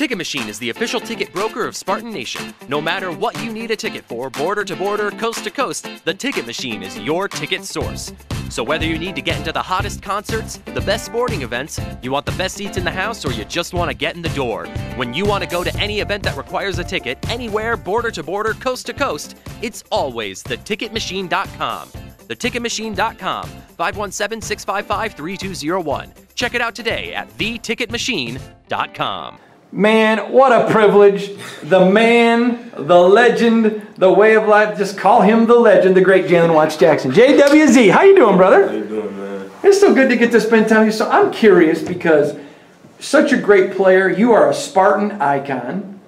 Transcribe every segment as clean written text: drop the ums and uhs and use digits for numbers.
Ticket Machine is the official ticket broker of Spartan Nation. No matter what you need a ticket for, border to border, coast to coast, the Ticket Machine is your ticket source. So whether you need to get into the hottest concerts, the best sporting events, you want the best seats in the house, or you just want to get in the door, when you want to go to any event that requires a ticket, anywhere, border to border, coast to coast, it's always theticketmachine.com. Theticketmachine.com, 517-655-3201. Check it out today at theticketmachine.com. Man, what a privilege. The man, the legend, the way of life. Just call him the legend, the great Jalen Watts Jackson. JWZ, how you doing, brother? How you doing, man? It's so good to get to spend time with you. So I'm curious because such a great player. You are a Spartan icon.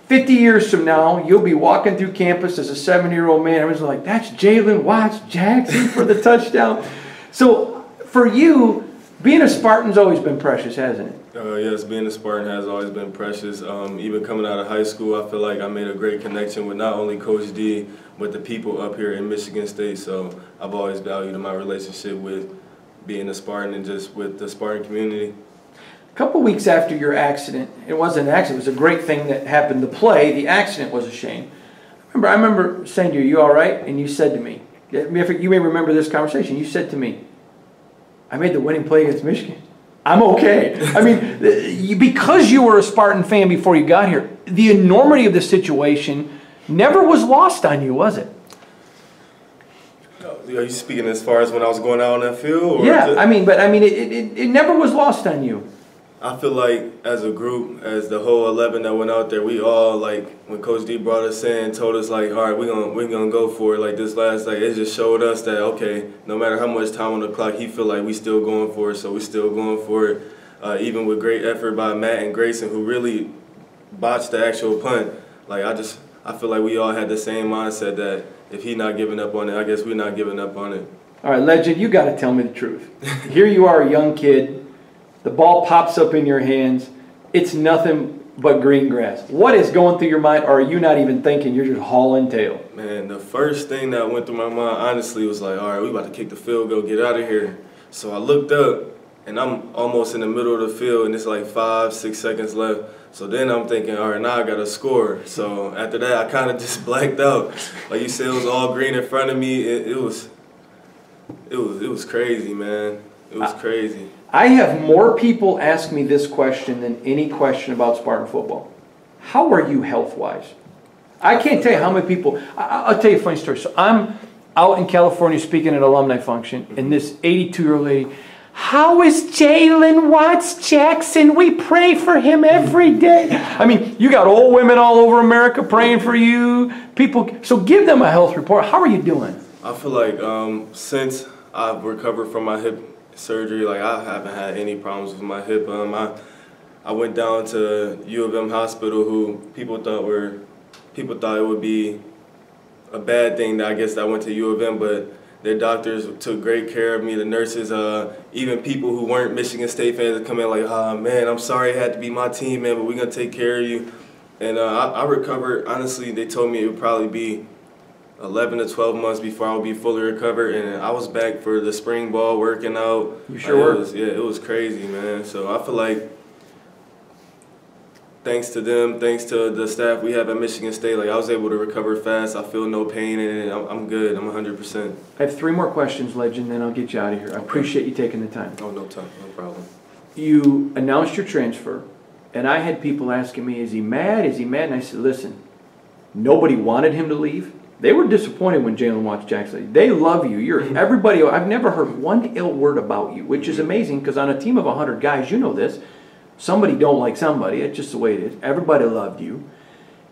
50 years from now, you'll be walking through campus as a 7-year-old man. Everyone's like, that's Jalen Watts Jackson for the touchdown. So for you, being a Spartan's always been precious, hasn't it? Yes, being a Spartan has always been precious. Even coming out of high school, I feel like I made a great connection with not only Coach D, but the people up here in Michigan State. So I've always valued my relationship with being a Spartan and just with the Spartan community. A couple weeks after your accident, it wasn't an accident, it was a great thing that happened to play. The accident was a shame. I remember saying to you all right? And you said to me, you may remember this conversation, you said to me, I made the winning play against Michigan. I'm okay. I mean, because you were a Spartan fan before you got here, the enormity of the situation never was lost on you, was it? Are you speaking as far as when I was going out on that field? Or yeah, it never was lost on you. I feel like as a group, as the whole 11 that went out there, we all, like, when Coach D brought us in, told us, like, all right, we're gonna go for it. Like, this last, like, it just showed us that, okay, no matter how much time on the clock, he feel like we still going for it, so we still going for it. Even with great effort by Matt and Grayson, who really botched the actual punt. Like, I feel like we all had the same mindset that if he not giving up on it, I guess we're not giving up on it. All right, legend, you got to tell me the truth. Here you are, a young kid. The ball pops up in your hands. It's nothing but green grass. What is going through your mind, or are you not even thinking, you're just hauling tail? Man, the first thing that went through my mind, honestly, was like, all right, we about to kick the field goal, get out of here. So I looked up, and I'm almost in the middle of the field, and it's like 5-6 seconds left. So then I'm thinking, all right, now I got to score. So after that, I kind of just blacked out. Like you said, it was all green in front of me. It was crazy, man. It was crazy. I have more people ask me this question than any question about Spartan football. How are you health-wise? I can't tell you how many people. I'll tell you a funny story. So I'm out in California speaking at an alumni function, and this 82-year-old lady, how is Jalen Watts Jackson? We pray for him every day. I mean, you got old women all over America praying for you. People, so give them a health report. How are you doing? I feel like since I've recovered from my hip surgery, like I haven't had any problems with my hip. I went down to U of M hospital, who people thought it would be a bad thing that I guess I went to U of M, but their doctors took great care of me. The nurses, even people who weren't Michigan State fans would come in like, oh man, I'm sorry it had to be my team, man, but we're gonna take care of you. And I recovered. Honestly, they told me it would probably be 11 to 12 months before I would be fully recovered, and I was back for the spring ball working out. You sure were? It was crazy, man. So I feel like thanks to them, thanks to the staff we have at Michigan State, like I was able to recover fast. I feel no pain in it. I'm good. I'm 100%. I have 3 more questions, legend, then I'll get you out of here. I appreciate you taking the time. Oh, no problem. You announced your transfer, and I had people asking me, is he mad? Is he mad? And I said, listen, nobody wanted him to leave. They were disappointed when Jalen Watts Jackson. They love you. You're everybody. I've never heard one ill word about you, which is amazing because on a team of 100 guys, you know this. Somebody don't like somebody. It's just the way it is. Everybody loved you.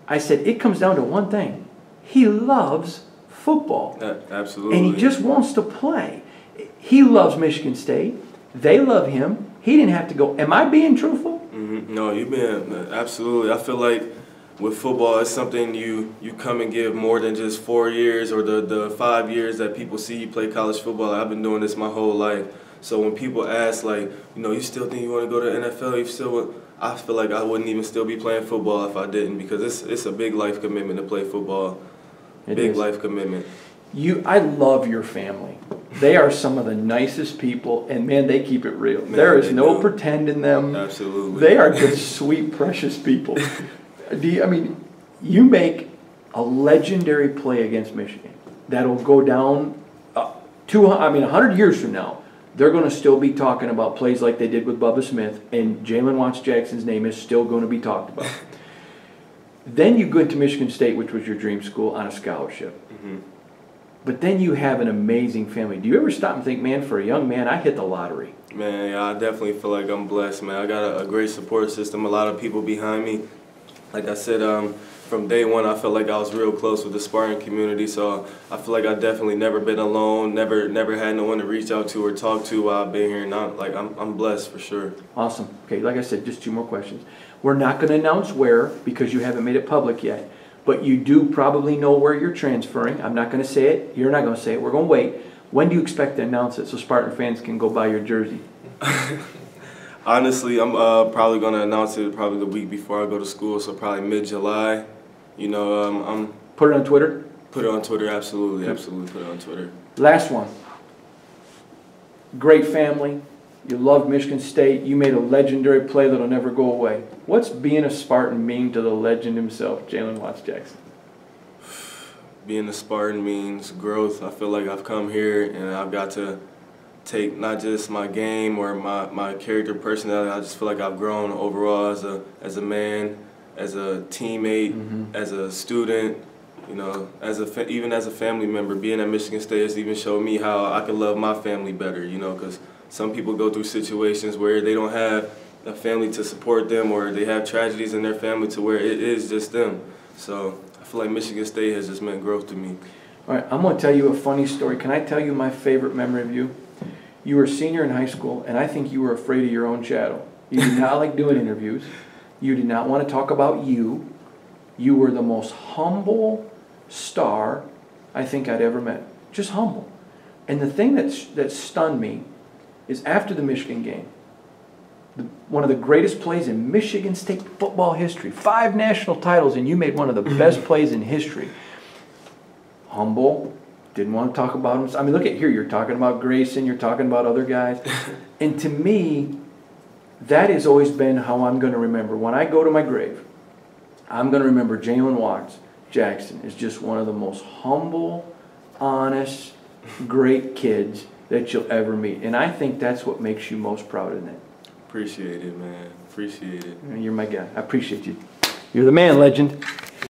I said it comes down to one thing. He loves football. Absolutely. And he just wants to play. He loves Michigan State. They love him. He didn't have to go. Am I being truthful? No, you've been absolutely. I feel like with football, it's something you come and give more than just 4 years or the 5 years that people see you play college football. I've been doing this my whole life. So when people ask, like, you still think you want to go to the NFL? I feel like I wouldn't even still be playing football if I didn't, because it's a big life commitment to play football. Big life commitment. I love your family. They are some of the nicest people, and man, they keep it real. Man, there is they no do. pretend in them. Absolutely. They are just sweet, precious people. You make a legendary play against Michigan that'll go down 100 years from now. They're going to still be talking about plays like they did with Bubba Smith, and Jalen Watts-Jackson's name is still going to be talked about. Then you go into Michigan State, which was your dream school, on a scholarship. Mm-hmm. But then you have an amazing family. Do you ever stop and think, man, for a young man, I hit the lottery? Man, yeah, I definitely feel like I'm blessed, man. I got a great support system, a lot of people behind me. Like I said, from day one, I felt like I was real close with the Spartan community, so I feel like I definitely never been alone, never had no one to reach out to or talk to while I've been here, and I'm blessed for sure. Awesome. Okay, like I said, just 2 more questions. We're not going to announce where because you haven't made it public yet, but you do probably know where you're transferring. I'm not going to say it. You're not going to say it. We're going to wait. When do you expect to announce it so Spartan fans can go buy your jersey? Honestly, I'm probably going to announce it probably the week before I go to school, so probably mid-July. You know, I'm Put it on Twitter? Put it on Twitter, absolutely, absolutely. Put it on Twitter. Last one. Great family. You loved Michigan State. You made a legendary play that'll never go away. What's being a Spartan mean to the legend himself, Jalen Watts-Jackson? Being a Spartan means growth. I feel like I've come here and I've got to take not just my game or my character, personality. I just feel like I've grown overall as a man, as a teammate, as a student. You know, even as a family member. Being at Michigan State has even showed me how I can love my family better. You know, because some people go through situations where they don't have a family to support them, or they have tragedies in their family to where it is just them. So I feel like Michigan State has just meant growth to me. All right, I'm going to tell you a funny story. Can I tell you my favorite memory of you? You were a senior in high school, and I think you were afraid of your own shadow. You did not like doing interviews. You did not want to talk about you. You were the most humble star I think I'd ever met. Just humble. And the thing that stunned me is after the Michigan game, one of the greatest plays in Michigan State football history, 5 national titles, and you made one of the best plays in history. Humble, didn't want to talk about him. I mean, look at here, you're talking about Grayson, you're talking about other guys. And to me, that has always been how I'm going to remember. When I go to my grave, I'm going to remember Jalen Watts-Jackson is just one of the most humble, honest, great kids that you'll ever meet. And I think that's what makes you most proud, isn't it? Appreciate it, man. Appreciate it. You're my guy. I appreciate you. You're the man, legend.